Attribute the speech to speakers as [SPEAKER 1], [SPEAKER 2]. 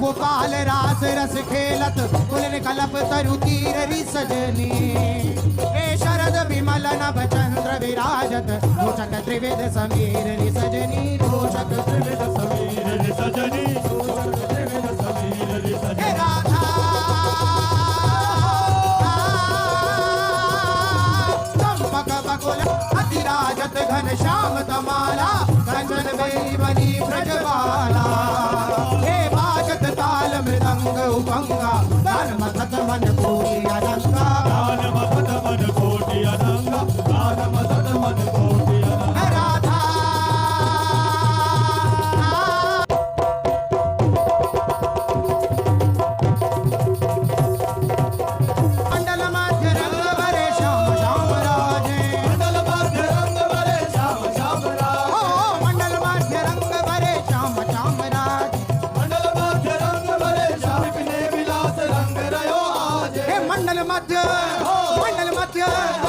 [SPEAKER 1] गोपाल रास रस खेलत फुलन कलप तरु तीर रि सजनी हे शरद विमल नभ चंद्र विराजत रोचक त्रिवेद समीर रि सजनी रोचक त्रिवेद समीर रि सजनी रोचक त्रिवेद समीर रि सजनी हे राधा चंपक बकुल अतिराजत घन श्याम तमाला कंचन बेबनी ब्रजबाला ताल मृदंग उपंगा गान मथत मन कोटि अनंगा गान मथत मन कोटि अनंगा गान मथत मन कोटि अनंगा राधा मंडल मध्य रंग भरे श्याम श्याम राजे मंडल मध्य रंग भरे श्याम श्याम राजे ओ मंडल मध्य रंग भरे श्याम श्याम राजे मंडल मध्य